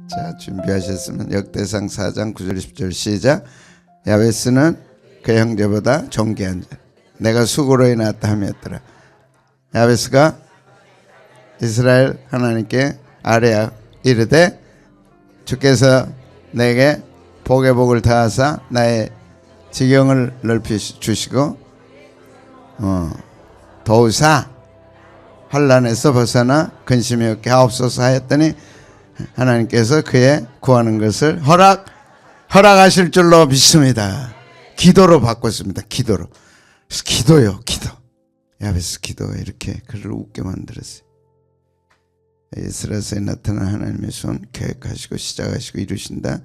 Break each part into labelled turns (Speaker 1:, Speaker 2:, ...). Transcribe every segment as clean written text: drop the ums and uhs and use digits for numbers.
Speaker 1: 자, 준비하셨으면 역대상 4장 9절 10절 시작. 야베스는 그 형제보다 존귀한 자, 내가 수고로 인하였다 함이었더라. 야베스가 이스라엘 하나님께 아뢰어 이르되 주께서 내게 복의 복을 더하사 나의 지경을 넓히주시고 도우사 환난에서 벗어나 근심이 없게 하옵소서 하였더니 하나님께서 그의 구하는 것을 허락하실 줄로 믿습니다. 기도로 바꿨습니다. 기도요. 기도. 야베스 기도가 이렇게 그를 웃게 만들었어요. 이스라엘에 나타난 하나님의 손 계획하시고 시작하시고 이루신다.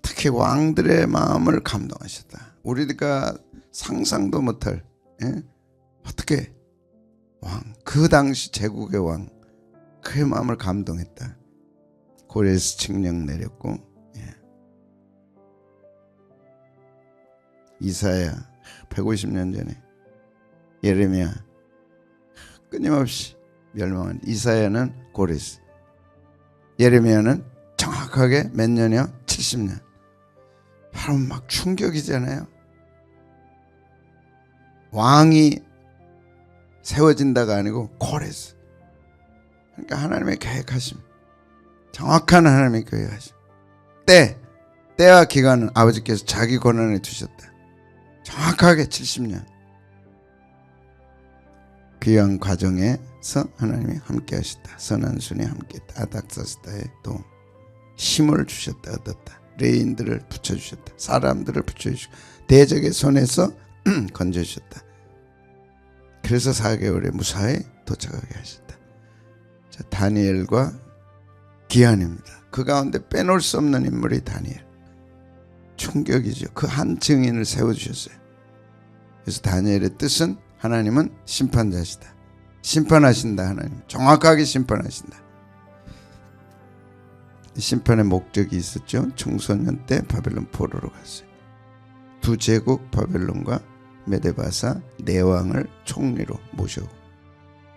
Speaker 1: 특히 왕들의 마음을 감동하셨다. 우리가 상상도 못할 어떻게 왕, 그 당시 제국의 왕, 그의 마음을 감동했다. 고레스 칙령 내렸고, 이사야 150년 전에 예레미야 끊임없이 멸망한 이사야는 고레스, 예레미야는 정확하게 몇 년이요? 70년. 바로 막 충격이잖아요. 왕이 세워진다가 아니고 고레스. 그러니까 하나님의 계획하심, 정확한 하나님의 계획하심. 때와 기간은 아버지께서 자기 권한에 두셨다. 정확하게 70년. 귀한 과정에서 하나님이 함께 하셨다. 선한 순이 함께 했다. 아닥사스다의 도움, 힘을 주셨다. 얻었다. 레인들을 붙여주셨다. 사람들을 붙여주시고 대적의 손에서 건져주셨다. 그래서 4개월에 무사히 도착하게 하셨다. 자, 다니엘과 기한입니다. 그 가운데 빼놓을 수 없는 인물이 다니엘. 충격이죠. 그 한 증인을 세워주셨어요. 그래서 다니엘의 뜻은 하나님은 심판자시다. 심판하신다. 하나님 정확하게 심판하신다. 심판의 목적이 있었죠. 청소년 때 바벨론 포로로 갔어요. 두 제국 바벨론과 메데바사 네 왕을 총리로 모셔고,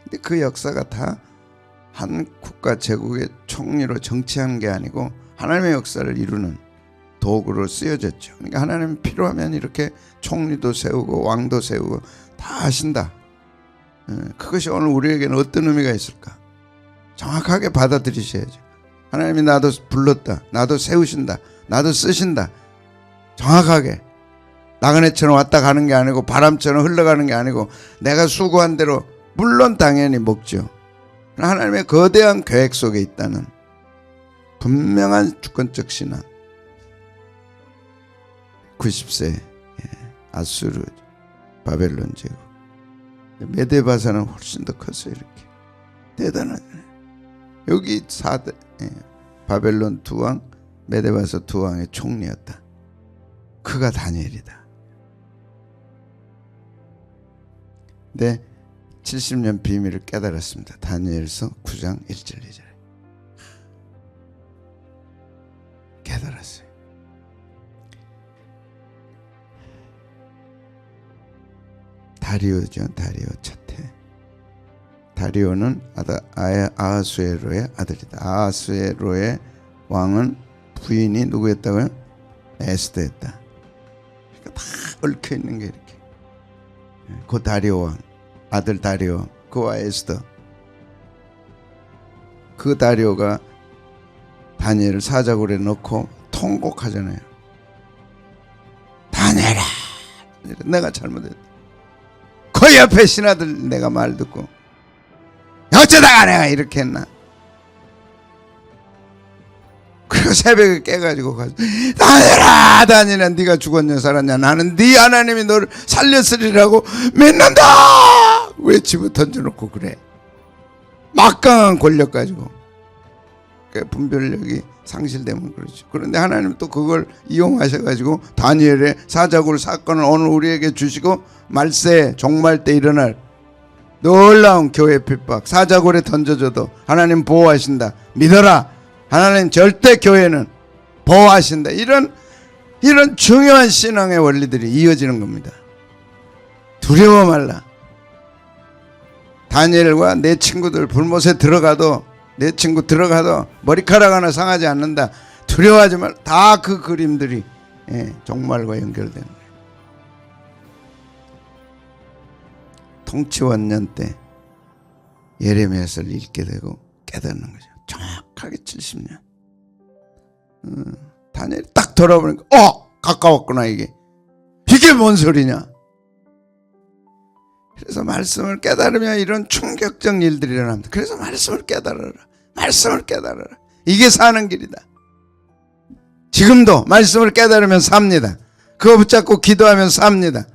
Speaker 1: 근데 그 역사가 다 한 국가 제국의 총리로 정치하는 게 아니고 하나님의 역사를 이루는 도구로 쓰여졌죠. 그러니까 하나님 필요하면 이렇게 총리도 세우고 왕도 세우고 다 하신다. 그것이 오늘 우리에게는 어떤 의미가 있을까? 정확하게 받아들이셔야죠. 하나님이 나도 불렀다, 나도 세우신다, 나도 쓰신다. 정확하게 나그네처럼 왔다 가는 게 아니고 바람처럼 흘러가는 게 아니고 내가 수고한 대로, 물론 당연히 먹죠. 하나님의 거대한 계획 속에 있다는 분명한 주권적 신앙. 90세 아수르 바벨론 제국, 메데바사는 훨씬 더 컸어요. 이렇게 대단하네. 여기 4대 바벨론 두 왕, 메데바사 두 왕의 총리였다. 그가 다니엘이다. 네, 70년 비밀을 깨달았습니다. 다니엘서 9장 1절 2절에 깨달았어요. 다리오죠. 다리오 첫해. 다리오는 아하수에로의 아들이다. 아하수에로의 왕은 부인이 누구였다고요? 에스더였다. 그러니까 다 얽혀 있는 게 이렇게. 그 다리오 왕, 아들 다리오, 그와 에스더. 그 다리오가 다니엘을 사자굴에 넣고 통곡하잖아요. 다니엘아, 내가 잘못했다. 그 옆에 신하들 내가 말 듣고 어쩌다가 내가 이렇게 했나. 그리고 새벽에 깨가지고 가서 다니엘아, 다니엘아, 네가 죽었냐 살았냐, 나는 네 하나님이 너를 살렸으리라고 믿는다 외치고 던져놓고 그래. 막강한 권력 가지고 분별력이 상실되면 그렇죠. 그런데 하나님 또 그걸 이용하셔가지고 다니엘의 사자굴 사건을 오늘 우리에게 주시고 말세 종말 때 일어날 놀라운 교회 핍박, 사자굴에 던져줘도 하나님 보호하신다. 믿어라. 하나님 절대 교회는 보호하신다. 이런 중요한 신앙의 원리들이 이어지는 겁니다. 두려워 말라. 다니엘과 내 친구들 불못에 들어가도, 내 친구 들어가도 머리카락 하나 상하지 않는다. 두려워하지 말. 다 그 그림들이 종말과 연결되는 거예요. 통치원년 때 예레미야서를 읽게 되고 깨닫는 거죠. 정확하게 70년. 다니엘이 딱 돌아보니까 가까웠구나. 이게 뭔 소리냐. 그래서 말씀을 깨달으면 이런 충격적 일들이 일어납니다. 그래서 말씀을 깨달아라. 말씀을 깨달아라. 이게 사는 길이다. 지금도 말씀을 깨달으면 삽니다. 그거 붙잡고 기도하면 삽니다.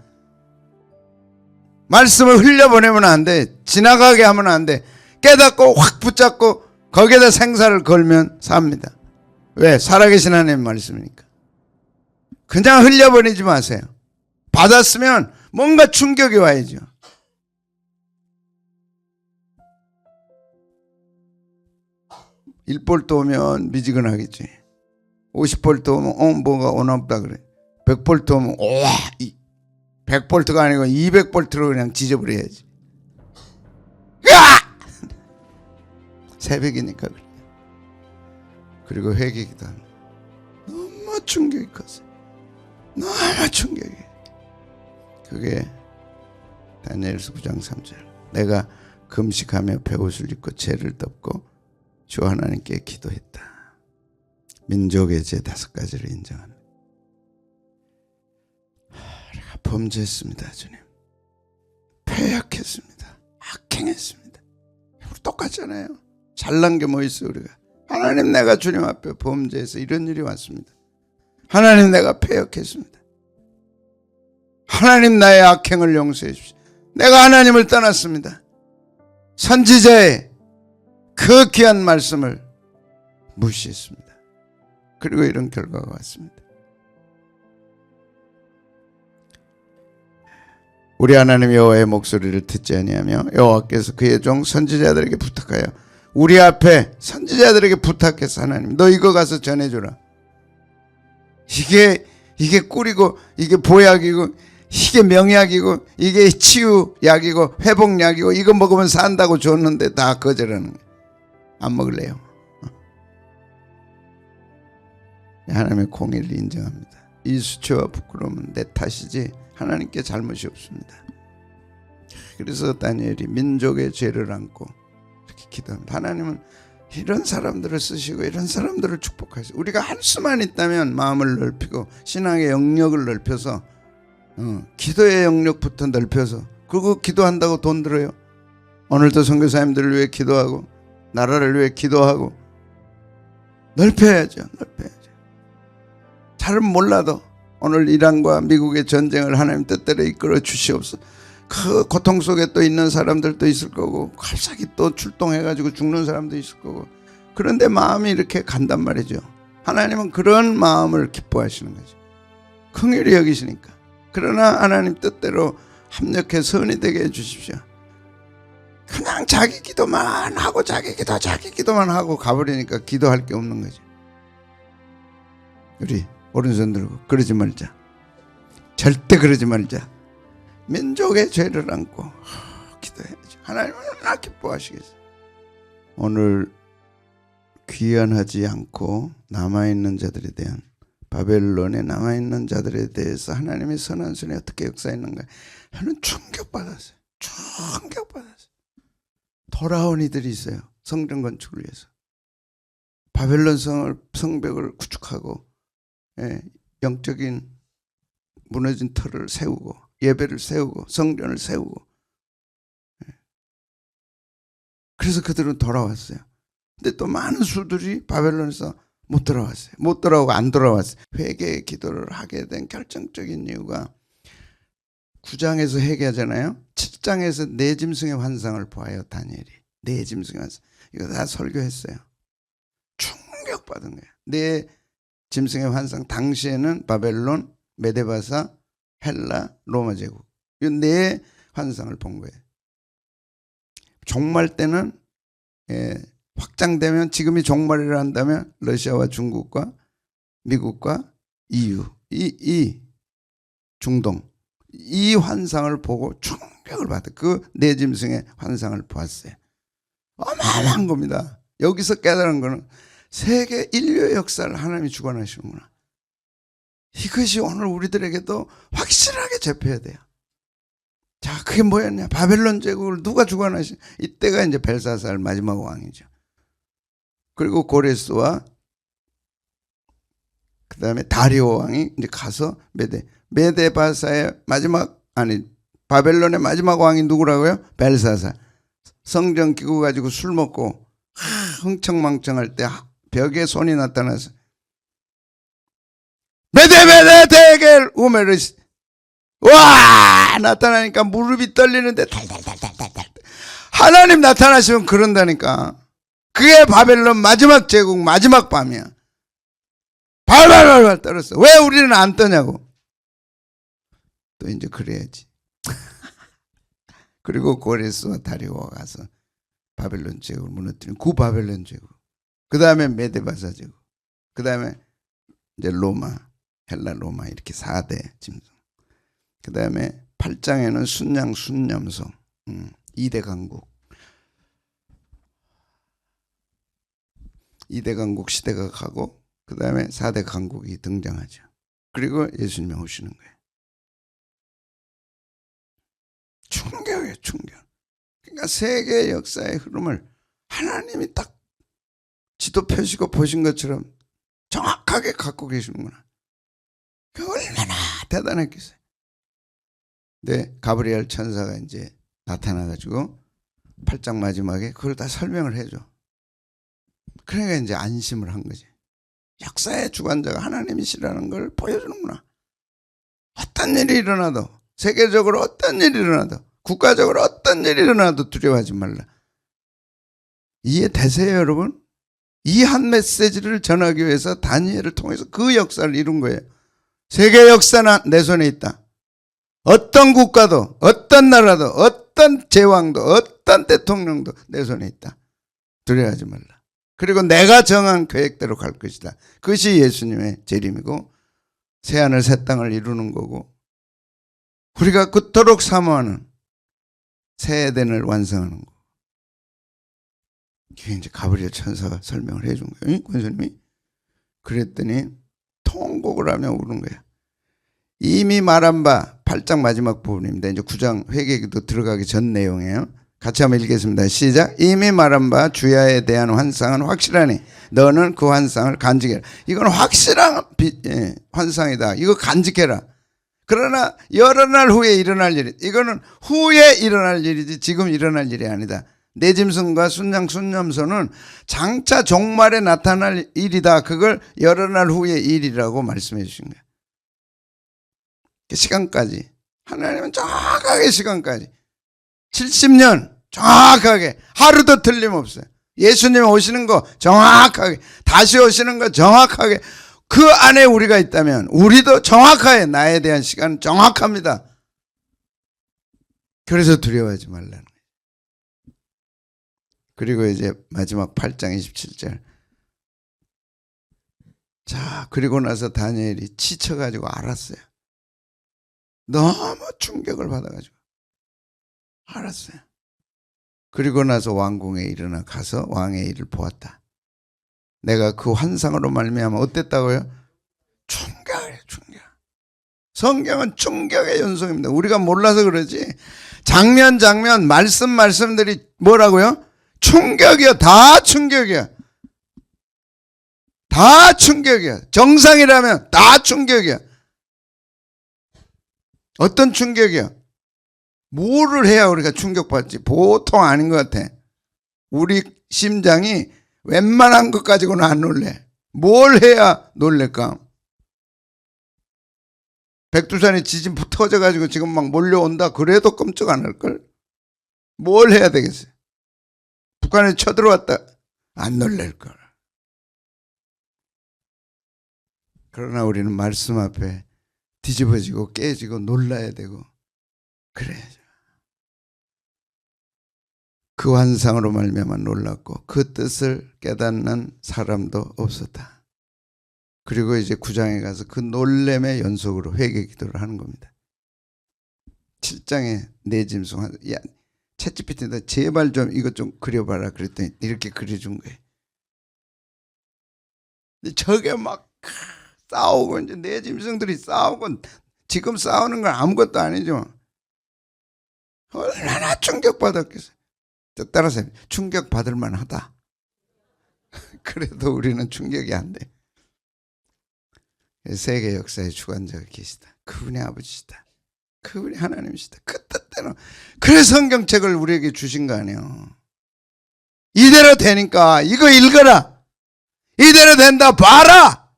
Speaker 1: 말씀을 흘려보내면 안 돼. 지나가게 하면 안 돼. 깨닫고 확 붙잡고 거기에다 생사를 걸면 삽니다. 왜? 살아계신 하나님 말씀이니까. 그냥 흘려보내지 마세요. 받았으면 뭔가 충격이 와야죠. $1볼트 오면 미지근하겠지. 50볼트 오면 뭐가 오나보다 그래. 100볼트 오면 100볼트가 아니고 200볼트로 그냥 지져버려야지. 새벽이니까 그래. 그리고 회개기도 합니다. 너무 충격이 컸어요. 너무 충격이. 그게 다니엘서 9장 3절. 내가 금식하며 베옷을 입고 죄를 덮고 주 하나님께 기도했다. 민족의 죄 5가지를 인정합니다. 내가 범죄했습니다. 주님. 패역했습니다. 악행했습니다. 똑같잖아요. 잘난 게 뭐 있어요. 우리가. 하나님, 내가 주님 앞에 범죄해서 이런 일이 왔습니다. 하나님, 내가 패역했습니다. 하나님, 나의 악행을 용서해 주십시오. 내가 하나님을 떠났습니다. 선지자의 그 귀한 말씀을 무시했습니다. 그리고 이런 결과가 왔습니다. 우리 하나님 여호와의 목소리를 듣지 아니하며 여호와께서 그의 종 선지자들에게 부탁하여, 우리 앞에 선지자들에게 부탁해서, 하나님 너 이거 가서 전해줘라. 이게 꿀이고 이게 보약이고 이게 명약이고 이게 치유약이고 회복약이고 이거 먹으면 산다고 줬는데 다 거절하는 거예요. 안 먹을래요. 하나님의 공의를 인정합니다. 이 수치와 부끄러움은 내 탓이지 하나님께 잘못이 없습니다. 그래서 다니엘이 민족의 죄를 안고 이렇게 기도합니다. 하나님은 이런 사람들을 쓰시고 이런 사람들을 축복하시고, 우리가 할 수만 있다면 마음을 넓히고 신앙의 영역을 넓혀서 기도의 영역부터 넓혀서, 그리고 기도한다고 돈 들어요. 오늘도 선교사님들을 위해 기도하고 나라를 위해 기도하고 넓혀야죠. 잘은 몰라도 오늘 이란과 미국의 전쟁을 하나님 뜻대로 이끌어 주시옵소서. 그 고통 속에 또 있는 사람들도 있을 거고, 갑자기 또 출동해가지고 죽는 사람도 있을 거고, 그런데 마음이 이렇게 간단 말이죠. 하나님은 그런 마음을 기뻐하시는 거죠. 긍휼히 여기시니까. 그러나 하나님 뜻대로 합력해 선이 되게 해주십시오. 그냥 자기 기도만 하고 자기 기도만 하고 가버리니까 기도할 게 없는 거죠. 우리 오른손 들고 그러지 말자. 절대 그러지 말자. 민족의 죄를 안고 기도해야죠. 하나님은 얼마나 기뻐하시겠어요. 오늘 귀환하지 않고 남아있는 자들에 대한, 바벨론에 남아있는 자들에 대해서 하나님의 선한 손이 어떻게 역사했는가, 저는 충격받았어요. 돌아온 이들이 있어요. 성전 건축을 위해서 바벨론 성벽을 구축하고, 영적인 무너진 터를 세우고 예배를 세우고 성전을 세우고, 그래서 그들은 돌아왔어요. 근데 또 많은 수들이 바벨론에서 못 돌아왔어요. 못 돌아오고 안 돌아왔어요. 회개의 기도를 하게 된 결정적인 이유가 9장에서 회개하잖아요. 7장에서 네 짐승의 환상을 보아요. 다니엘이 네 짐승의 환상, 이거 다 설교했어요. 충격받은 거예요. 네 짐승의 환상, 당시에는 바벨론, 메데바사, 헬라, 로마 제국, 이 네 환상을 본 거예요. 종말 때는 확장되면, 지금이 종말이라 한다면 러시아와 중국과 미국과 EU, 이 중동, 이 환상을 보고 충격을 받아. 그 네 짐승의 환상을 보았어요. 어마어마한 겁니다. 여기서 깨달은 거는 세계 인류의 역사를 하나님이 주관하시는구나. 이것이 오늘 우리들에게도 확실하게 잡혀야 돼요. 자, 그게 뭐였냐? 바벨론 제국을 누가 주관하시? 이때가 이제 벨사살 마지막 왕이죠. 그리고 고레스와 그 다음에 다리오 왕이 이제 가서 메데바사의 마지막, 아니 바벨론의 마지막 왕이 누구라고요? 벨사살. 성전 기구 가지고 술 먹고 흥청망청할 때 벽에 손이 나타나서 메데 대겔 우메르시, 와 나타나니까 무릎이 떨리는데 달달달달달달. 하나님 나타나시면 그런다니까. 그게 바벨론 마지막 제국 마지막 밤이야. 발발발발 떨었어. 왜 우리는 안 떠냐고. 또 이제 그래야지. 그리고 고레스와 다리오가 가서 바벨론 제국을 무너뜨린 구바벨론 제국. 그 다음에 메데바사 제국. 그 다음에 이제 로마, 헬라 로마 이렇게 4대 짐승. 그 다음에 8장에는 순양 순념성 2대 강국. 2대 강국 시대가 가고 그 다음에 4대 강국이 등장하죠. 그리고 예수님이 오시는 거예요. 충격이에요, 충격. 그러니까 세계 역사의 흐름을 하나님이 딱 지도 펴시고 보신 것처럼 정확하게 갖고 계시는구나. 그 얼마나 대단했겠어요. 근데 가브리엘 천사가 이제 나타나가지고 8장 마지막에 그걸 다 설명을 해줘. 그러니까 이제 안심을 한 거지. 역사의 주관자가 하나님이시라는 걸 보여주는구나. 어떤 일이 일어나도, 세계적으로 어떤 일이 일어나도, 국가적으로 어떤 일이 일어나도 두려워하지 말라. 이해되세요, 여러분? 이 한 메시지를 전하기 위해서 다니엘을 통해서 그 역사를 이룬 거예요. 세계 역사는 내 손에 있다. 어떤 국가도, 어떤 나라도, 어떤 제왕도, 어떤 대통령도 내 손에 있다. 두려워하지 말라. 그리고 내가 정한 계획대로 갈 것이다. 그것이 예수님의 재림이고 새하늘 새 땅을 이루는 거고 우리가 그토록 사모하는 새 에덴을 완성하는 거. 이게 이제 가브리엘 천사가 설명을 해준 거예요. 권사님이. 그랬더니 통곡을 하며 우는 거야. 이미 말한 바 8장 마지막 부분입니다. 이제 9장 회개기도 들어가기 전 내용이에요. 같이 한번 읽겠습니다. 시작. 이미 말한 바 주야에 대한 환상은 확실하니 너는 그 환상을 간직해라. 이건 확실한 환상이다. 이거 간직해라. 그러나 여러 날 후에 일어날 일이, 이거는 후에 일어날 일이지 지금 일어날 일이 아니다. 내 짐승과 순양 순념소는 장차 종말에 나타날 일이다. 그걸 여러 날 후의 일이라고 말씀해 주신 거예요. 시간까지. 하나님은 정확하게 시간까지. 70년 정확하게 하루도 틀림없어요. 예수님 오시는 거 정확하게, 다시 오시는 거 정확하게, 그 안에 우리가 있다면 우리도 정확하게 나에 대한 시간은 정확합니다. 그래서 두려워하지 말라는 거예요. 그리고 이제 마지막 8장 27절. 자, 그리고 나서 다니엘이 지쳐가지고 알았어요. 너무 충격을 받아가지고 알았어요. 그리고 나서 왕궁에 일어나 가서 왕의 일을 보았다. 내가 그 환상으로 말미암아 어땠다고요? 충격이에요, 충격. 성경은 충격의 연속입니다. 우리가 몰라서 그러지 장면 말씀들이 뭐라고요? 충격이야. 다 충격이야. 다 충격이야. 정상이라면 다 충격이야. 어떤 충격이야? 뭐를 해야 우리가 충격받지? 보통 아닌 것 같아. 우리 심장이 웬만한 것 가지고는 안 놀래. 뭘 해야 놀랄까? 백두산에 지진 터져가지고 지금 막 몰려온다 그래도 끔찍 안 할걸? 뭘 해야 되겠어요? 북한에 쳐들어왔다 안 놀랄걸. 그러나 우리는 말씀 앞에 뒤집어지고 깨지고 놀라야 되고 그래야죠. 그 환상으로 말미암아 놀랐고 그 뜻을 깨닫는 사람도 없었다. 그리고 이제 9장에 가서 그 놀램의 연속으로 회개 기도를 하는 겁니다. 7장에 내 짐승, 야 챗GPT한테 제발 좀 이것 좀 그려봐라 그랬더니 이렇게 그려준 거예요. 저게 막 싸우고 이제 내 짐승들이 싸우고 지금 싸우는 건 아무것도 아니죠. 얼마나 충격받았겠어요. 따라서 충격받을 만하다. 그래도 우리는 충격이 안 돼. 세계 역사의 주관자가 계시다. 그분이 아버지시다. 그분이 하나님이시다. 그 뜻대로. 그래서 성경책을 우리에게 주신 거 아니에요. 이대로 되니까 이거 읽어라. 이대로 된다. 봐라.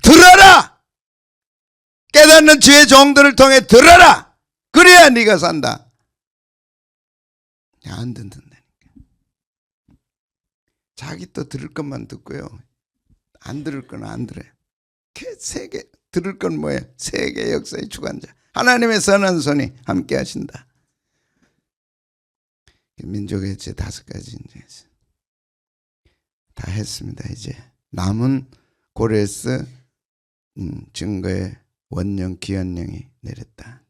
Speaker 1: 들어라. 깨닫는 주의 종들을 통해 들어라. 그래야 네가 산다. 안 듣는다니까. 자기 또 들을 것만 듣고요. 안 들을 건 안 들어요. 세계 들을 건 뭐예요? 세계 역사의 주관자 하나님의 선한 손이 함께 하신다. 민족의 제 5가지 이제 다 했습니다. 이제 남은 고레스 증거의 원령 기원령이 내렸다.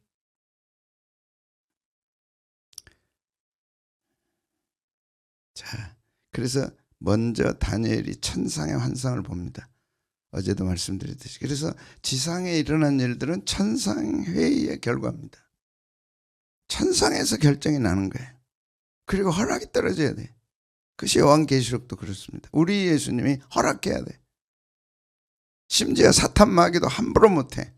Speaker 1: 자, 그래서 먼저 다니엘이 천상의 환상을 봅니다. 어제도 말씀드렸듯이. 그래서 지상에 일어난 일들은 천상회의의 결과입니다. 천상에서 결정이 나는 거예요. 그리고 허락이 떨어져야 돼. 그것이 요한계시록도 그렇습니다. 우리 예수님이 허락해야 돼. 심지어 사탄 마귀도 함부로 못해.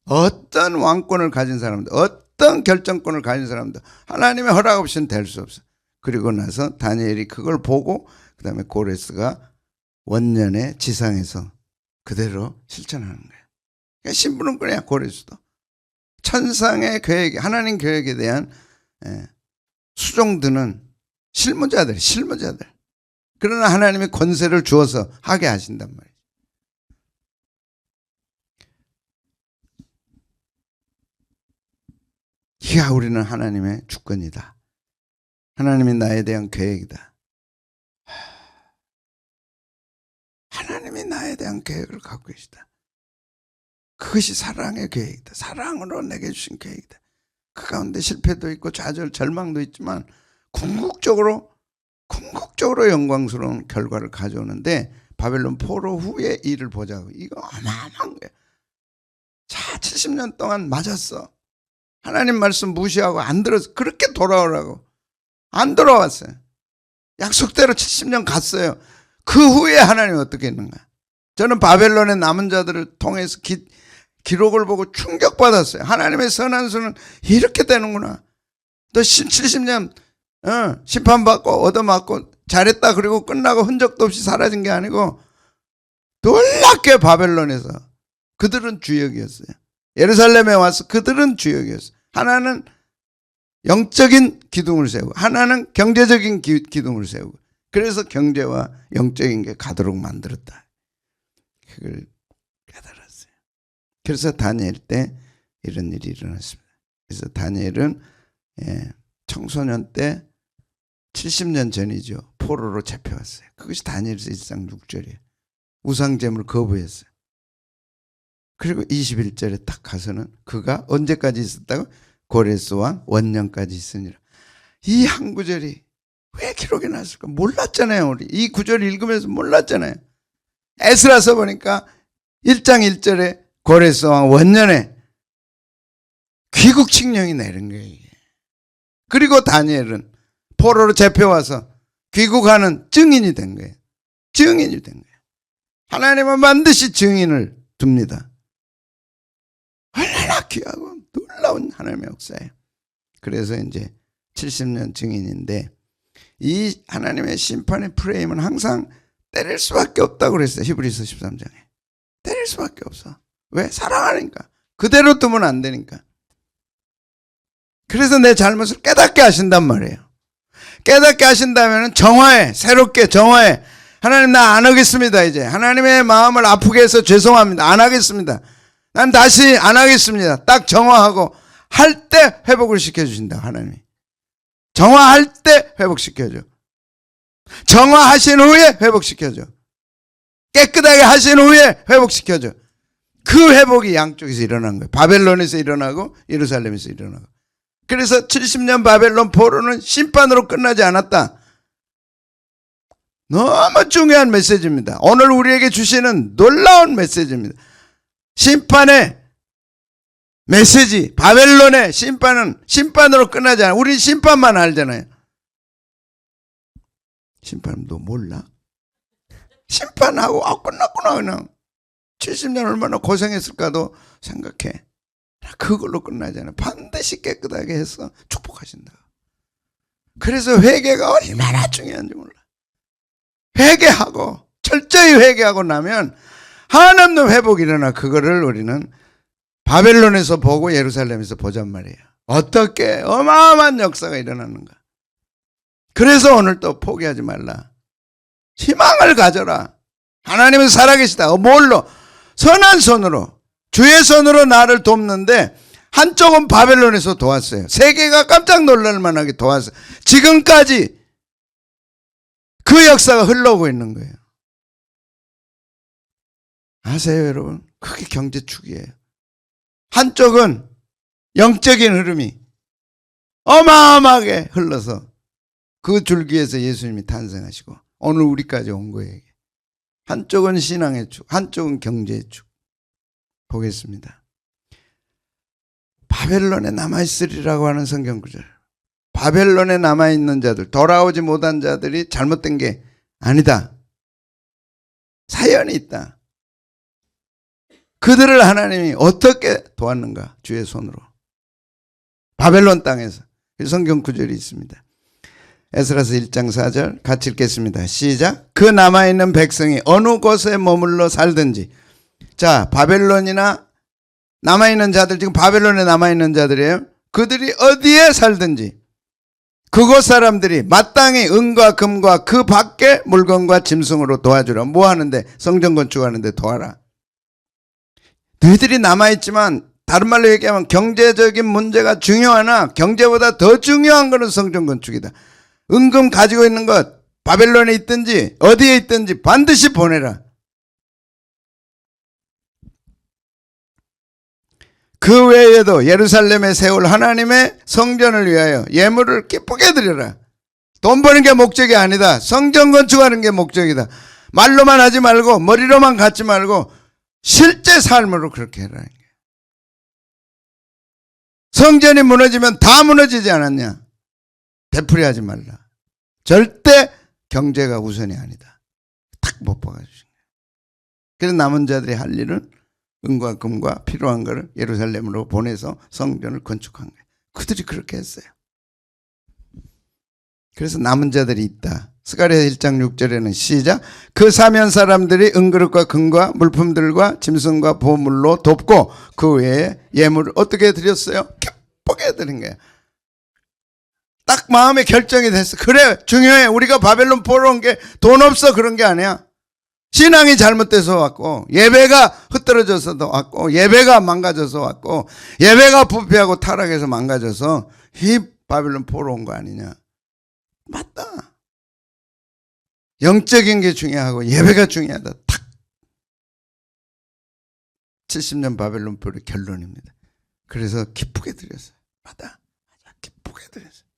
Speaker 1: 어떤 왕권을 가진 사람도, 어떤 결정권을 가진 사람도 하나님의 허락 없이는 될 수 없어. 그리고 나서 다니엘이 그걸 보고 그 다음에 고레스가 원년에 지상에서 그대로 실천하는 거예요. 그러니까 신부름꾼이야 고레스도. 천상의 계획, 하나님 계획에 대한 수종드는 실무자들. 그러나 하나님이 권세를 주어서 하게 하신단 말이에요. 이야, 우리는 하나님의 주권이다. 하나님이 나에 대한 계획이다. 하나님이 나에 대한 계획을 갖고 계시다. 그것이 사랑의 계획이다. 사랑으로 내게 주신 계획이다. 그 가운데 실패도 있고 좌절, 절망도 있지만 궁극적으로 영광스러운 결과를 가져오는데 바벨론 포로 후의 일을 보자고. 이거 어마어마한 거예요. 자, 70년 동안 맞았어. 하나님 말씀 무시하고 안 들어서 그렇게 돌아오라고. 안 돌아왔어요. 약속대로 70년 갔어요. 그 후에 하나님이 어떻게 했는가? 저는 바벨론의 남은 자들을 통해서 기록을 보고 충격받았어요. 하나님의 선한 수는 이렇게 되는구나. 또 70년 심판받고 얻어맞고 잘했다 그리고 끝나고 흔적도 없이 사라진 게 아니고 놀랍게 바벨론에서 그들은 주역이었어요. 예루살렘에 와서 그들은 주역이었어요. 하나는 영적인 기둥을 세우고 하나는 경제적인 기둥을 세우고 그래서 경제와 영적인 게 가도록 만들었다. 그걸 깨달았어요. 그래서 다니엘 때 이런 일이 일어났습니다. 그래서 다니엘은 청소년 때 70년 전이죠. 포로로 잡혀왔어요. 그것이 다니엘서 1장 6절이에요. 우상제물 거부했어요. 그리고 21절에 딱 가서는 그가 언제까지 있었다고? 고레스 왕 원년까지 있으니라. 이 한 구절이 왜 기록이 났을까? 몰랐잖아요. 우리 이 구절 읽으면서 몰랐잖아요. 에스라서 보니까 1장 1절에 고레스 왕 원년에 귀국 칙령이 내린 거예요. 그리고 다니엘은 포로로 잡혀와서 귀국하는 증인이 된 거예요. 증인이 된 거예요. 하나님은 반드시 증인을 둡니다. 얼마나 귀하고 놀라운 하나님의 역사예요. 그래서 이제 70년 증인인데 이 하나님의 심판의 프레임은 항상 때릴 수밖에 없다고 그랬어요. 히브리서 13장에. 때릴 수밖에 없어. 왜? 사랑하니까. 그대로 두면 안 되니까. 그래서 내 잘못을 깨닫게 하신단 말이에요. 깨닫게 하신다면 정화해. 새롭게 정화해. 하나님 나 안 하겠습니다. 이제 하나님의 마음을 아프게 해서 죄송합니다. 안 하겠습니다. 난 다시 안 하겠습니다. 딱 정화하고 할 때 회복을 시켜주신다. 하나님이. 정화할 때 회복시켜줘. 정화하신 후에 회복시켜줘. 깨끗하게 하신 후에 회복시켜줘. 그 회복이 양쪽에서 일어난 거예요. 바벨론에서 일어나고 예루살렘에서 일어나고. 그래서 70년 바벨론 포로는 심판으로 끝나지 않았다. 너무 중요한 메시지입니다. 오늘 우리에게 주시는 놀라운 메시지입니다. 심판의 메시지, 바벨론의 심판은 심판으로 끝나지 않아요. 우리 심판만 알잖아요. 심판도 몰라? 심판하고 끝났구나 그냥. 70년 얼마나 고생했을까도 생각해. 그걸로 끝나지 않아요. 반드시 깨끗하게 해서 축복하신다. 그래서 회개가 얼마나 중요한지 몰라. 회개하고 철저히 회개하고 나면 한없는 회복이 일어나. 그거를 우리는 바벨론에서 보고 예루살렘에서 보잔 말이에요. 어떻게 어마어마한 역사가 일어나는가. 그래서 오늘 또 포기하지 말라. 희망을 가져라. 하나님은 살아계시다. 뭘로? 선한 손으로, 주의 손으로 나를 돕는데 한쪽은 바벨론에서 도왔어요. 세계가 깜짝 놀랄 만하게 도왔어요. 지금까지 그 역사가 흘러오고 있는 거예요. 아세요 여러분? 그게 경제축이에요. 한쪽은 영적인 흐름이 어마어마하게 흘러서 그 줄기에서 예수님이 탄생하시고 오늘 우리까지 온 거예요. 한쪽은 신앙의 축, 한쪽은 경제의 축. 보겠습니다. 바벨론에 남아있으리라고 하는 성경 구절. 바벨론에 남아있는 자들, 돌아오지 못한 자들이 잘못된 게 아니다. 사연이 있다. 그들을 하나님이 어떻게 도왔는가? 주의 손으로. 바벨론 땅에서. 성경 구절이 있습니다. 에스라서 1장 4절 같이 읽겠습니다. 시작. 그 남아있는 백성이 어느 곳에 머물러 살든지. 자, 바벨론이나 남아있는 자들, 지금 바벨론에 남아있는 자들이에요. 그들이 어디에 살든지 그곳 사람들이 마땅히 은과 금과 그 밖의 물건과 짐승으로 도와주라. 뭐 하는데? 성전 건축하는데 도와라. 너희들이 남아있지만 다른 말로 얘기하면 경제적인 문제가 중요하나 경제보다 더 중요한 것은 성전 건축이다. 은금 가지고 있는 것 바벨론에 있든지 어디에 있든지 반드시 보내라. 그 외에도 예루살렘에 세울 하나님의 성전을 위하여 예물을 기쁘게 드려라. 돈 버는 게 목적이 아니다. 성전 건축하는 게 목적이다. 말로만 하지 말고 머리로만 갖지 말고 실제 삶으로 그렇게 해라. 성전이 무너지면 다 무너지지 않았냐? 되풀이하지 말라. 절대 경제가 우선이 아니다. 탁 못 박아주신 거예요. 그래서 남은 자들이 할 일은 은과 금과 필요한 것을 예루살렘으로 보내서 성전을 건축한 거예요. 그들이 그렇게 했어요. 그래서 남은 자들이 있다. 스가랴 1장 6절에는 시작. 그 사면 사람들이 은그릇과 금과 물품들과 짐승과 보물로 돕고 그 외에 예물을 어떻게 드렸어요? 기쁘게 드린 거예요. 딱 마음의 결정이 됐어. 그래 중요해. 우리가 바벨론 보러 온 게 돈 없어 그런 게 아니야. 신앙이 잘못돼서 왔고 예배가 흩어져서도 왔고 예배가 망가져서 왔고 예배가 부패하고 타락해서 망가져서 이 바벨론 보러 온 거 아니냐. 맞다. 영적인 게 중요하고 예배가 중요하다. 탁. 70년 바벨론 보의 결론입니다. 그래서 기쁘게 드렸어요. 맞다. 기쁘게 드렸어요.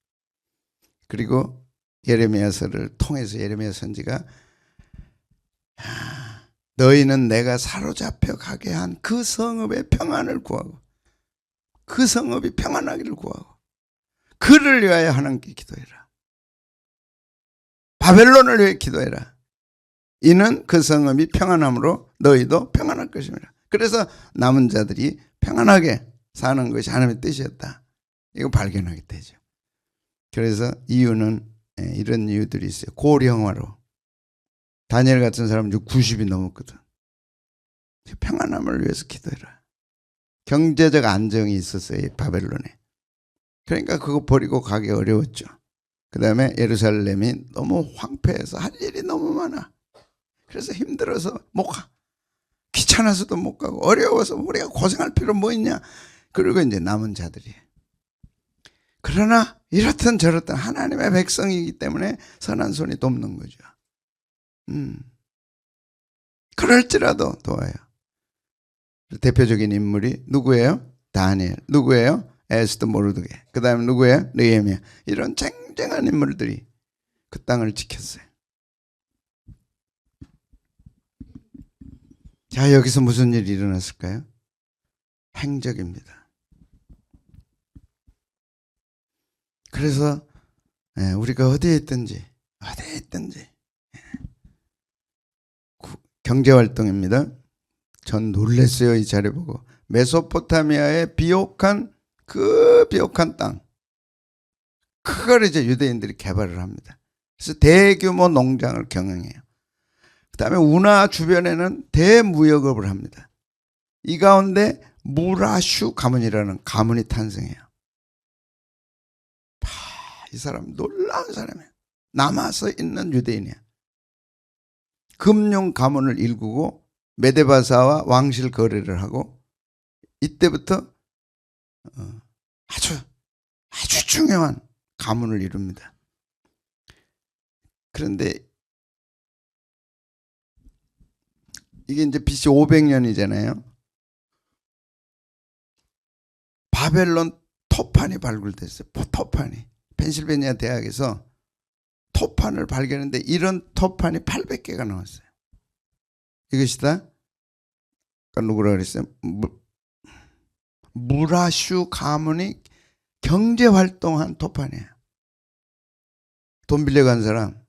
Speaker 1: 그리고 예레미야서를 통해서 예레미야 선지가 너희는 내가 사로잡혀 가게 한 그 성읍의 평안을 구하고 그 성읍이 평안하기를 구하고 그를 위하여 하나님께 기도해라. 바벨론을 위해 기도해라. 이는 그 성읍이 평안함으로 너희도 평안할 것입니다. 그래서 남은 자들이 평안하게 사는 것이 하나님의 뜻이었다. 이거 발견하게 되죠. 그래서 이유는 이런 이유들이 있어요. 고령화로. 다니엘 같은 사람은 90이 넘었거든. 평안함을 위해서 기도해라. 경제적 안정이 있었어요. 바벨론에. 그러니까 그거 버리고 가기 어려웠죠. 그 다음에 예루살렘이 너무 황폐해서 할 일이 너무 많아. 그래서 힘들어서 못 가. 귀찮아서도 못 가고 어려워서 우리가 고생할 필요 뭐 있냐. 그리고 이제 남은 자들이. 그러나 이렇든 저렇든 하나님의 백성이기 때문에 선한 손이 돕는 거죠. 그럴지라도 도와요. 대표적인 인물이 누구예요? 다니엘. 누구예요? 에스더 모르드게. 그 다음에 누구예요? 느헤미야. 이런 쟁쟁한 인물들이 그 땅을 지켰어요. 자, 여기서 무슨 일이 일어났을까요? 행적입니다. 그래서 우리가 어디에 있든지 경제활동입니다. 전 놀랐어요. 이 자료 보고. 메소포타미아의 비옥한 땅, 그걸 이제 유대인들이 개발을 합니다. 그래서 대규모 농장을 경영해요. 그 다음에 운하 주변에는 대무역업을 합니다. 이 가운데 무라슈 가문이라는 가문이 탄생해요. 이 사람 놀라운 사람이에요. 남아서 있는 유대인이야. 금융 가문을 일구고 메데바사와 왕실 거래를 하고, 이때부터 아주 중요한 가문을 이룹니다. 그런데 이게 이제 BC 500년이잖아요. 바벨론 토판이 발굴됐어요. 토판이. 펜실베니아 대학에서 토판을 발견했는데 이런 토판이 800개가 나왔어요. 이것이다. 누구라 그랬어요? 무라슈 가문이 경제활동한 토판이에요. 돈 빌려간 사람,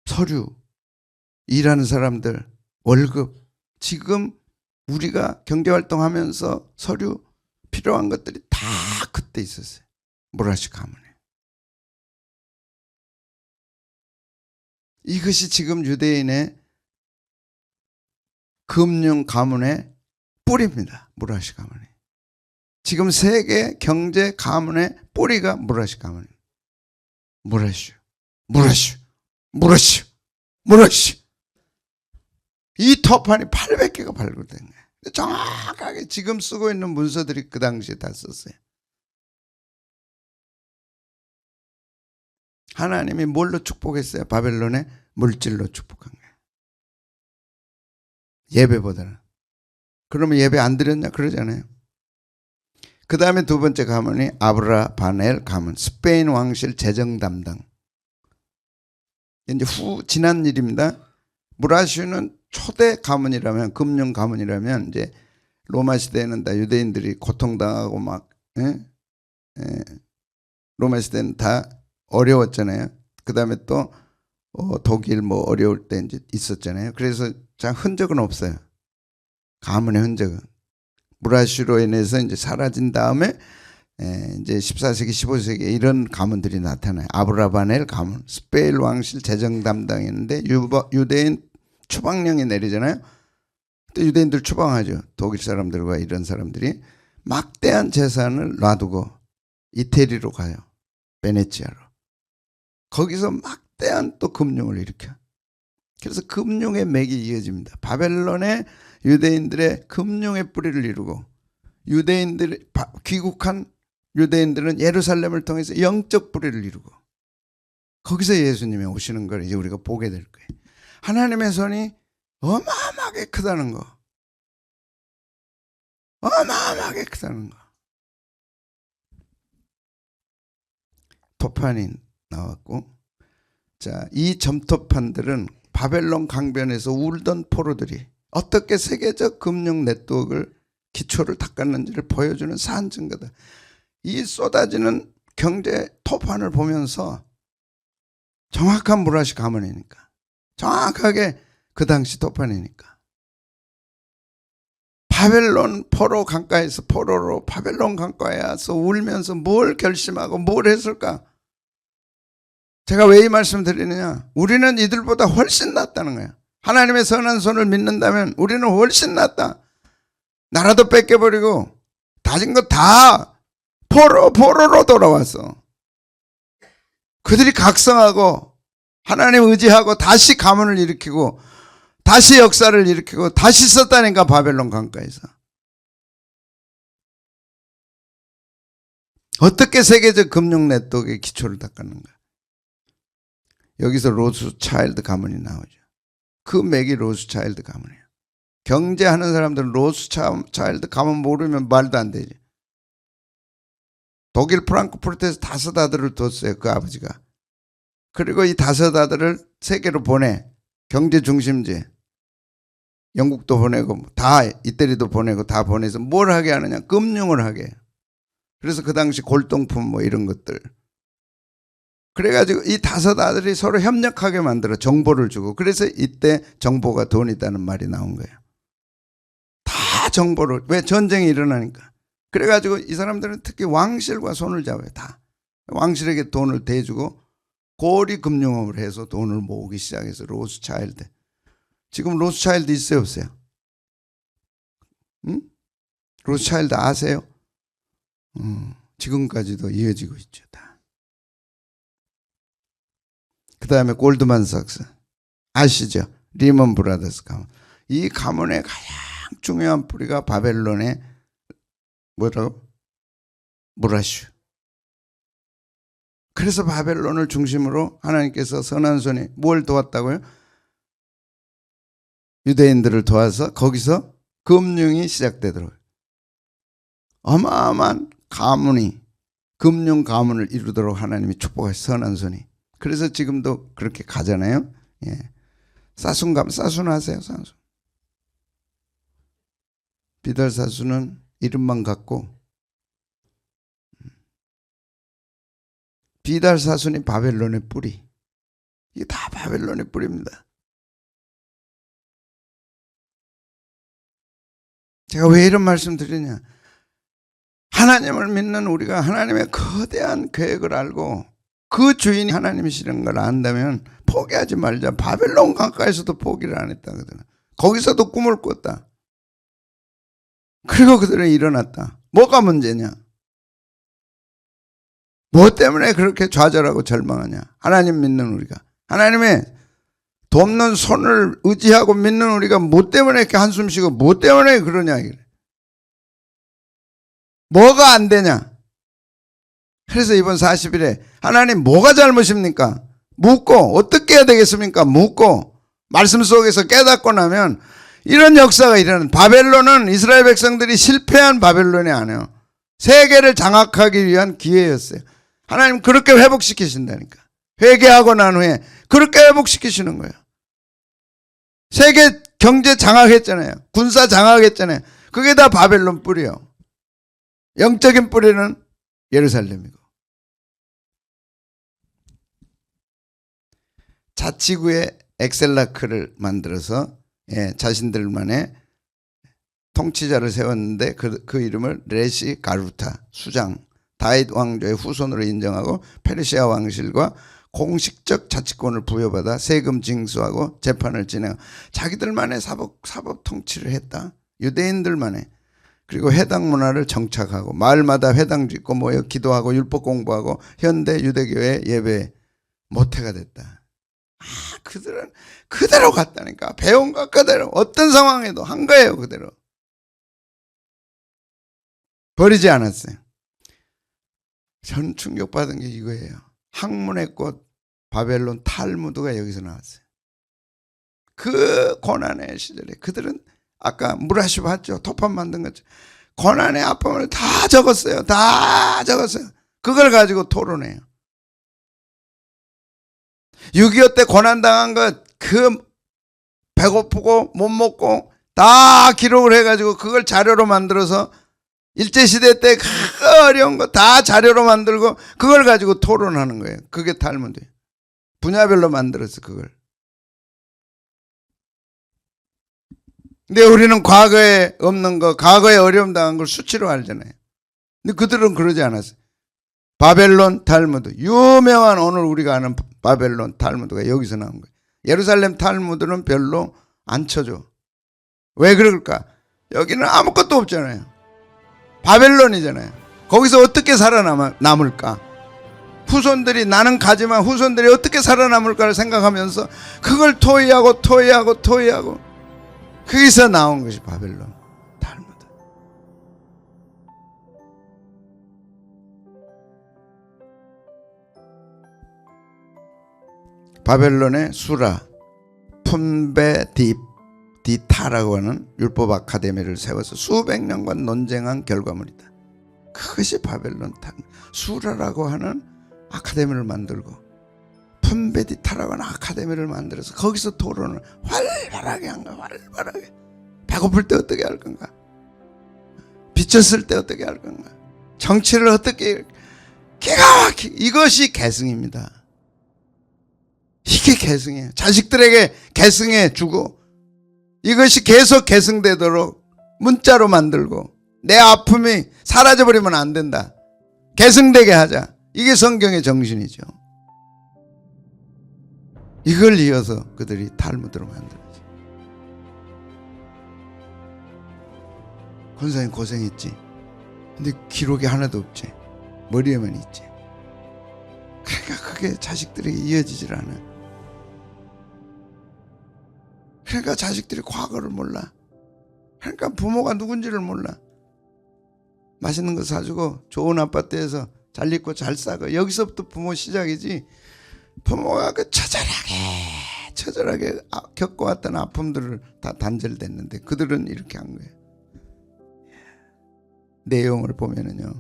Speaker 1: 서류, 일하는 사람들, 월급. 지금 우리가 경제활동하면서 서류 필요한 것들이 다 그때 있었어요. 무라슈 가문에. 이것이 지금 유대인의 금융 가문의 뿌리입니다. 무라슈 가문이. 지금 세계 경제 가문의 뿌리가 무라슈 가문입니다. 무라슈. 이 토판이 800개가 발굴된 거예요. 정확하게 지금 쓰고 있는 문서들이 그 당시에 다 썼어요. 하나님이 뭘로 축복했어요? 바벨론의 물질로 축복한 거예요. 예배보다는. 그러면 예배 안 드렸냐? 그러잖아요. 그 다음에 두 번째 가문이 아브라바넬 가문, 스페인 왕실 재정 담당. 이제 지난 일입니다. 무라슈는 초대 가문이라면, 금융 가문이라면, 이제 로마 시대에는 다 유대인들이 고통당하고 막, 로마 시대는 다 어려웠잖아요. 그 다음에 또 독일 뭐 어려울 때 이제 있었잖아요. 그래서 자, 흔적은 없어요. 가문의 흔적은. 무라슈로 인해서 이제 사라진 다음에 이제 14세기, 15세기에 이런 가문들이 나타나요. 아브라바넬 가문, 스페인 왕실 재정 담당이었는데 유대인 추방령이 내리잖아요. 또 유대인들 추방하죠. 독일 사람들과 이런 사람들이 막대한 재산을 놔두고 이태리로 가요. 베네치아로. 거기서 막대한 또 금융을 일으켜. 그래서 금융의 맥이 이어집니다. 바벨론의 유대인들의 금융의 뿌리를 이루고, 유대인들이 귀국한 유대인들은 예루살렘을 통해서 영적 뿌리를 이루고, 거기서 예수님이 오시는 걸 이제 우리가 보게 될 거예요. 하나님의 손이 어마어마하게 크다는 거. 어마어마하게 크다는 거. 토판이 나왔고, 자, 이 점토판들은 바벨론 강변에서 울던 포로들이 어떻게 세계적 금융 네트워크를 기초를 닦았는지를 보여주는 산증거다. 이 쏟아지는 경제 토판을 보면서 정확한 무라시 가문이니까, 정확하게 그 당시 토판이니까, 바벨론 포로 강가에서 포로로 바벨론 강가에 와서 울면서 뭘 결심하고 뭘 했을까? 제가 왜 이 말씀을 드리느냐? 우리는 이들보다 훨씬 낫다는 거야. 하나님의 선한 손을 믿는다면 우리는 훨씬 낫다. 나라도 뺏겨버리고 다진 거 다 포로로 돌아왔어. 그들이 각성하고 하나님 의지하고 다시 가문을 일으키고 다시 역사를 일으키고 다시 썼다니까, 바벨론 강가에서. 어떻게 세계적 금융 네트워크의 기초를 닦았는가? 여기서 로스차일드 가문이 나오죠. 그 맥이 로스차일드 가문이에요. 경제하는 사람들은 로스차일드 가문 모르면 말도 안 되지. 독일 프랑크푸르트에서 5 아들을 뒀어요, 그 아버지가. 그리고 이 5 아들을 세계로 보내. 경제 중심지. 영국도 보내고 다 이태리도 보내고 다 보내서 뭘 하게 하느냐? 금융을 하게 해요. 그래서 그 당시 골동품 뭐 이런 것들. 그래가지고 이 다섯 아들이 서로 협력하게 만들어 정보를 주고, 그래서 이때 정보가 돈이다는 말이 나온 거예요. 다 정보를, 왜? 전쟁이 일어나니까. 그래가지고 이 사람들은 특히 왕실과 손을 잡아요. 다 왕실에게 돈을 대주고 고리 금융업을 해서 돈을 모으기 시작해서 로스차일드. 지금 로스차일드 있어요, 없어요? 응? 로스차일드 아세요? 지금까지도 이어지고 있죠, 다. 그 다음에 골드만삭스 아시죠? 리먼 브라더스 가문. 이 가문의 가장 중요한 뿌리가 바벨론의 뭐라고? 무라슈. 그래서 바벨론을 중심으로 하나님께서 선한 손이 뭘 도왔다고요? 유대인들을 도와서 거기서 금융이 시작되도록, 어마어마한 가문이, 금융 가문을 이루도록 하나님이 축복하신 선한 손이. 그래서 지금도 그렇게 가잖아요. 예. 사순 아세요? 사순. 비달 사순은 이름만 갖고, 비달 사순이 바벨론의 뿌리. 이게 다 바벨론의 뿌리입니다. 제가 왜 이런 말씀 드리냐? 하나님을 믿는 우리가 하나님의 거대한 계획을 알고 그 주인이 하나님이시는 걸 안다면 포기하지 말자. 바벨론 가까이서도 포기를 안 했다 그러더라. 거기서도 꿈을 꿨다. 그리고 그들은 일어났다. 뭐가 문제냐? 뭐 때문에 그렇게 좌절하고 절망하냐? 하나님 믿는 우리가, 하나님의 돕는 손을 의지하고 믿는 우리가 뭐 때문에 이렇게 한숨 쉬고 뭐 때문에 그러냐? 뭐가 안 되냐? 그래서 이번 40일에 하나님 뭐가 잘못입니까? 묻고, 어떻게 해야 되겠습니까? 묻고 말씀 속에서 깨닫고 나면 이런 역사가 일어나는. 바벨론은 이스라엘 백성들이 실패한 바벨론이 아니에요. 세계를 장악하기 위한 기회였어요. 하나님 그렇게 회복시키신다니까. 회개하고 난 후에 그렇게 회복시키시는 거예요. 세계 경제 장악했잖아요. 군사 장악했잖아요. 그게 다 바벨론 뿌리요. 영적인 뿌리는 예루살렘이고. 자치구의 엑셀라크를 만들어서 자신들만의 통치자를 세웠는데 그 이름을 레시 가루타, 수장, 다윗 왕조의 후손으로 인정하고 페르시아 왕실과 공식적 자치권을 부여받아 세금 징수하고 재판을 진행하고 자기들만의 사법 통치를 했다. 유대인들만의. 그리고 회당 문화를 정착하고 마을마다 회당 짓고 모여 기도하고 율법 공부하고 현대 유대교회 예배 모태가 됐다. 그들은 그대로 갔다니까. 배운 것 그대로 어떤 상황에도 한 거예요. 그대로 버리지 않았어요. 전 충격받은 게 이거예요. 학문의 꽃 바벨론 탈무드가 여기서 나왔어요. 그 고난의 시절에 그들은 아까 무라시 봤죠? 토판 만든 거죠. 고난의 아픔을 다 적었어요. 다 적었어요. 그걸 가지고 토론해요. 6.25 때 고난당한 것, 그 배고프고 못 먹고 다 기록을 해가지고 그걸 자료로 만들어서 일제시대 때 그 어려운 거 다 자료로 만들고 그걸 가지고 토론하는 거예요. 그게 탈무드예요. 분야별로 만들었어 그걸. 근데 우리는 과거에 없는 거, 과거에 어려움 당한 걸 수치로 알잖아요. 근데 그들은 그러지 않았어요. 바벨론 탈무드, 유명한 오늘 우리가 아는 바벨론 탈무드가 여기서 나온 거예요. 예루살렘 탈무드는 별로 안 쳐줘. 왜 그럴까? 여기는 아무것도 없잖아요. 바벨론이잖아요. 거기서 어떻게 살아남을까? 후손들이, 나는 가지만 후손들이 어떻게 살아남을까를 생각하면서 그걸 토의하고 거기서 나온 것이 바벨론 탈무드. 바벨론의 수라 푼베디타라고 하는 율법 아카데미를 세워서 수백 년간 논쟁한 결과물이다. 그것이 바벨론 탈무드. 수라라고 하는 아카데미를 만들고 푼베디타라고 하는 아카데미를 만들어서 거기서 토론을 활발하게 한 거야. 활발하게. 배고플 때 어떻게 할 건가? 비쳤을 때 어떻게 할 건가? 정치를 어떻게 기가 막히게, 이것이 계승입니다. 이게 계승이에요. 자식들에게 계승해 주고 이것이 계속 계승되도록 문자로 만들고 내 아픔이 사라져버리면 안 된다. 계승되게 하자. 이게 성경의 정신이죠. 이걸 이어서 그들이 탈무드로 만들었지. 권사님 고생했지. 근데 기록이 하나도 없지. 머리에만 있지. 그러니까 그게 자식들에게 이어지질 않아. 그러니까 자식들이 과거를 몰라. 그러니까 부모가 누군지를 몰라. 맛있는 거 사주고 좋은 아파트에서 잘 입고 잘 싸고 여기서부터 부모 시작이지. 부모가 그 처절하게 겪어왔던 아픔들을 다 단절됐는데 그들은 이렇게 한 거예요. 내용을 보면은요,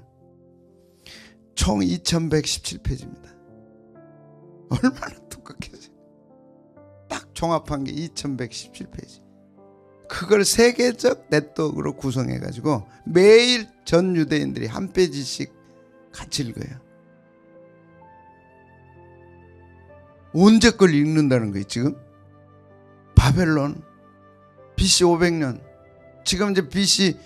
Speaker 1: 총 2117페이지입니다. 얼마나 두껍겠어요. 딱 종합한 게 2117페이지. 그걸 세계적 네트워크로 구성해가지고 매일 전 유대인들이 한 페이지씩 같이 읽어요. 언제 걸 읽는다는 거예요 지금? 바벨론 BC 500년, 지금 이제 BC가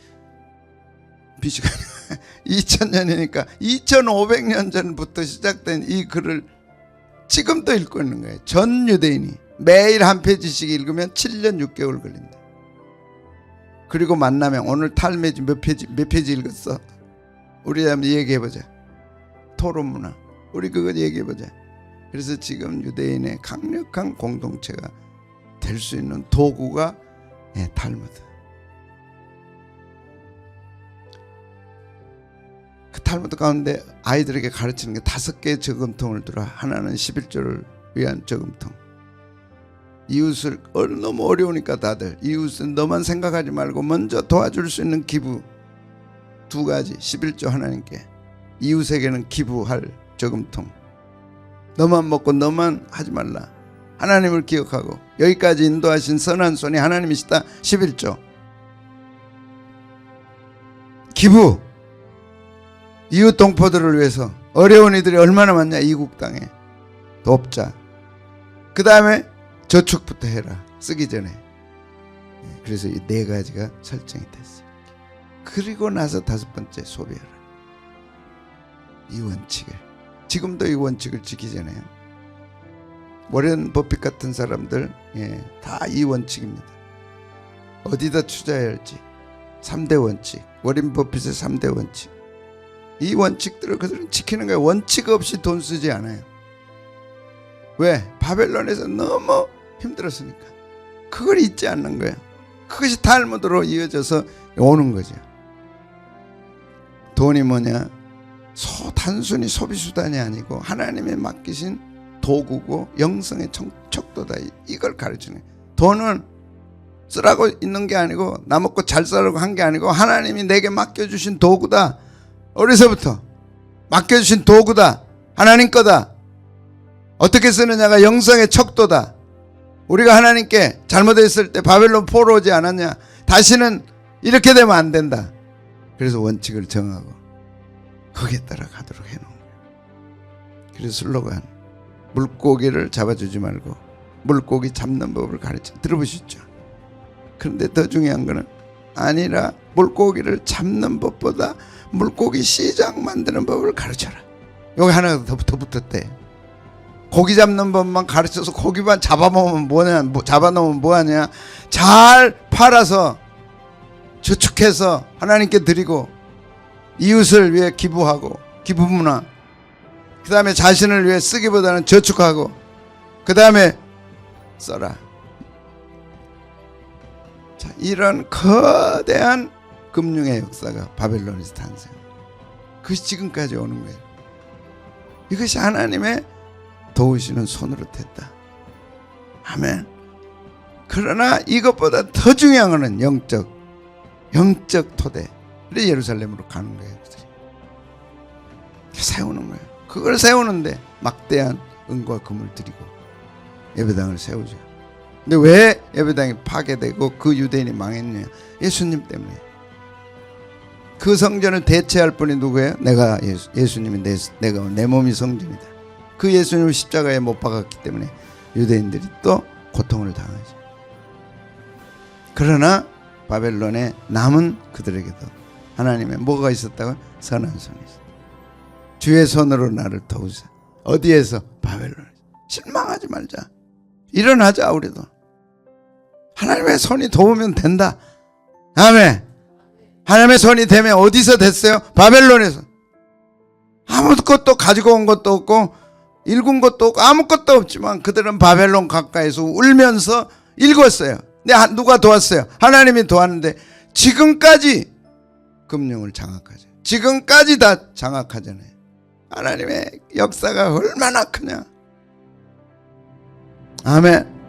Speaker 1: 2000년이니까 2500년 전부터 시작된 이 글을 지금 또 읽고 있는 거예요. 전 유대인이 매일 한 페이지씩 읽으면 7년 6개월 걸린다. 그리고 만나면 오늘 탈매지 몇 페이지 읽었어? 우리 한번 얘기해보자. 토론문화 우리 그거 얘기해보자. 그래서 지금 유대인의 강력한 공동체가 될 수 있는 도구가 탈무드. 그 탈무드 가운데 아이들에게 가르치는 게 5개의 저금통을 두라. 하나는 11조를 위한 저금통. 이웃을 너무 어려우니까 다들 이웃은 너만 생각하지 말고 먼저 도와줄 수 있는 기부 2가지. 11조 하나님께, 이웃에게는 기부할 저금통. 너만 먹고 너만 하지 말라. 하나님을 기억하고 여기까지 인도하신 선한 손이 하나님이시다. 11조 기부. 이웃 동포들을 위해서 어려운 이들이 얼마나 많냐. 이국 땅에 돕자. 그 다음에 저축부터 해라. 쓰기 전에. 그래서 이 4가지가 설정이 됐어요. 그리고 나서 5번째 소비하라. 이 원칙을, 지금도 이 원칙을 지키잖아요. 워렌 버핏 같은 사람들 다 이 원칙입니다. 어디다 투자해야 할지 3대 원칙, 워렌 버핏의 3대 원칙. 이 원칙들을 그들은 지키는 거예요. 원칙 없이 돈 쓰지 않아요. 왜? 바벨론에서 너무 힘들었으니까. 그걸 잊지 않는 거예요. 그것이 탈무드로 이어져서 오는 거죠. 돈이 뭐냐? 단순히 소비수단이 아니고 하나님의 맡기신 도구고 영성의 척도다. 이걸 가르치는 거예요. 돈은 쓰라고 있는 게 아니고 나 먹고 잘 살라고 한 게 아니고 하나님이 내게 맡겨주신 도구다. 어려서부터 맡겨주신 도구다. 하나님 거다. 어떻게 쓰느냐가 영성의 척도다. 우리가 하나님께 잘못했을 때 바벨론 포로 오지 않았냐. 다시는 이렇게 되면 안 된다. 그래서 원칙을 정하고 거기에 따라 가도록 해놓은 거예요. 그래서 슬로건, 물고기를 잡아주지 말고 물고기 잡는 법을 가르쳐. 들어보셨죠? 그런데 더 중요한 거는 아니라 물고기를 잡는 법보다 물고기 시장 만드는 법을 가르쳐라. 여기 하나가 더 붙었대. 고기 잡는 법만 가르쳐서 고기만 잡아먹으면 뭐냐, 잡아놓으면 뭐하냐. 잘 팔아서 저축해서 하나님께 드리고 이웃을 위해 기부하고, 기부문화. 그 다음에 자신을 위해 쓰기보다는 저축하고, 그 다음에 써라. 자, 이런 거대한 금융의 역사가 바벨론에서 탄생. 그것이 지금까지 오는 거예요. 이것이 하나님의 도우시는 손으로 됐다. 아멘. 그러나 이것보다 더 중요한 것은 영적 토대. 그래서 예루살렘으로 가는 거예요. 세우는 거예요. 그걸 세우는데 막대한 은과 금을 드리고 예배당을 세우죠. 근데 왜 예배당이 파괴되고 그 유대인이 망했냐? 예수님 때문에. 그 성전을 대체할 분이 누구예요? 내가 예수님이 내가 내 몸이 성전이다. 그 예수님을 십자가에 못 박았기 때문에 유대인들이 또 고통을 당하죠. 그러나 바벨론에 남은 그들에게도 하나님의 뭐가 있었다고? 선한 손이 있었다. 주의 손으로 나를 도우사. 어디에서? 바벨론에서. 실망하지 말자. 일어나자. 우리도 하나님의 손이 도우면 된다. 아멘. 하나님의 손이 되면 어디서 됐어요? 바벨론에서. 아무것도 가지고 온 것도 없고 읽은 것도 없고 아무것도 없지만 그들은 바벨론 가까이서 울면서 읽었어요. 근데 누가 도왔어요? 하나님이 도왔는데 지금까지 금융을 장악하죠. 지금까지 다 장악하잖아요. 하나님의 역사가 얼마나 크냐. 아멘.